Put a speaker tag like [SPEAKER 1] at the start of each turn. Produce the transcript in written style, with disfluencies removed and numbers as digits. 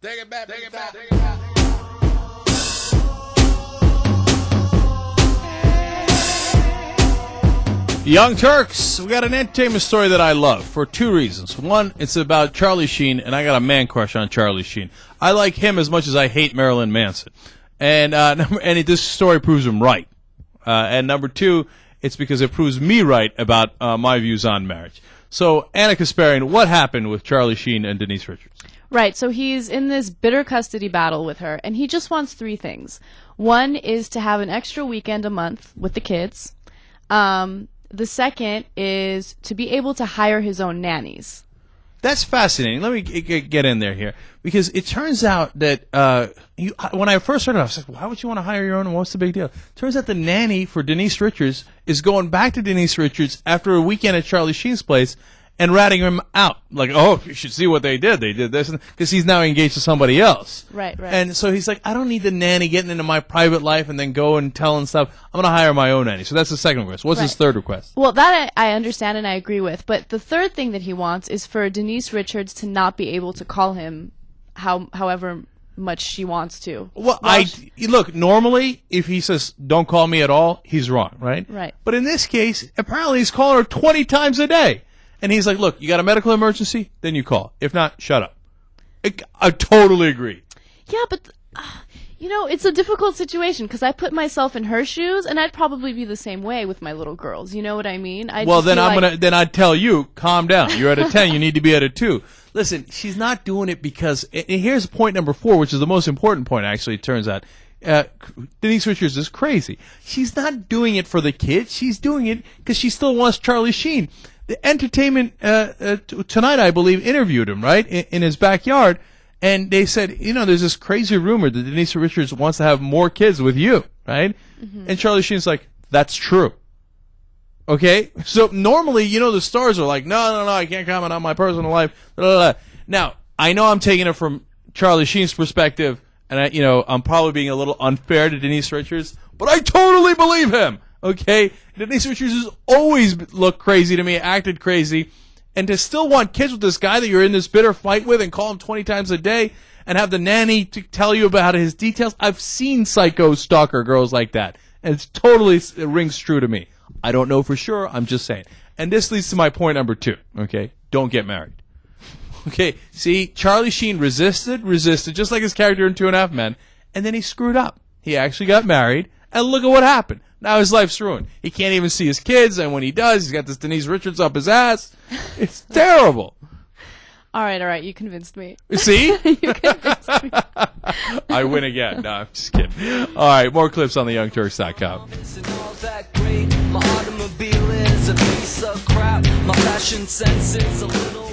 [SPEAKER 1] Take it back, take it back, take it back.
[SPEAKER 2] Young Turks, we got an entertainment story that I love for two reasons. One, it's about Charlie Sheen, and I got a man crush on Charlie Sheen. I like him as much as I hate Marilyn Manson. And this story proves him right. And number two, it's because it proves me right about my views on marriage. So, Anna Kasparian, what happened with Charlie Sheen and Denise Richards?
[SPEAKER 3] Right, so he's in this bitter custody battle with her, and he just wants three things. One is to have an extra weekend a month with the kids. The second is to be able to hire his own nannies.
[SPEAKER 2] That's fascinating. Let me get in there here. Because it turns out that when I first heard it, I was like, why would you want to hire your own? What's the big deal? Turns out the nanny for Denise Richards is going back to Denise Richards after a weekend at Charlie Sheen's place and ratting him out. Like, oh, you should see what they did. They did this. Because he's now engaged to somebody else.
[SPEAKER 3] Right.
[SPEAKER 2] And so he's like, I don't need the nanny getting into my private life and then go and telling stuff. I'm going to hire my own nanny. So that's the second request. What's his third request?
[SPEAKER 3] Well, that I understand and I agree with. But the third thing that he wants is for Denise Richards to not be able to call him however much she wants to.
[SPEAKER 2] Well, look, normally, if he says, don't call me at all, he's wrong, right?
[SPEAKER 3] Right.
[SPEAKER 2] But in this case, apparently he's calling her 20 times a day. And he's like, look, you got a medical emergency? Then you call. If not, shut up. I totally agree.
[SPEAKER 3] Yeah, but, it's a difficult situation because I put myself in her shoes, and I'd probably be the same way with my little girls. You know what I mean?
[SPEAKER 2] Then I'd tell you, calm down. You're at a 10. You need to be at a 2. Listen, she's not doing it because, and here's point number 4, which is the most important point, actually, it turns out. Denise Richards is crazy. She's not doing it for the kids. She's doing it because she still wants Charlie Sheen. The Entertainment Tonight, I believe, interviewed him, right, in his backyard, and they said, there's this crazy rumor that Denise Richards wants to have more kids with you, right? Mm-hmm. And Charlie Sheen's like, that's true. Okay? So normally, the stars are like, no, I can't comment on my personal life. Blah, blah, blah. Now, I know I'm taking it from Charlie Sheen's perspective, and I'm probably being a little unfair to Denise Richards, but I totally believe him. Okay? Denise Richards has always looked crazy to me, acted crazy, and to still want kids with this guy that you're in this bitter fight with and call him 20 times a day and have the nanny to tell you about his details. I've seen psycho stalker girls like that, and it rings true to me. I don't know for sure. I'm just saying. And this leads to my point number 2, okay? Don't get married. Okay, see, Charlie Sheen resisted, just like his character in 2.5 Men, and then he screwed up. He actually got married, and look at what happened. Now his life's ruined. He can't even see his kids, and when he does, he's got this Denise Richards up his ass. It's terrible.
[SPEAKER 3] All right, you convinced me.
[SPEAKER 2] See?
[SPEAKER 3] You convinced me.
[SPEAKER 2] I win again. No, I'm just kidding. All right, more clips on theyoungturks.com.
[SPEAKER 4] My automobile is a piece of crap. My fashion sense is a little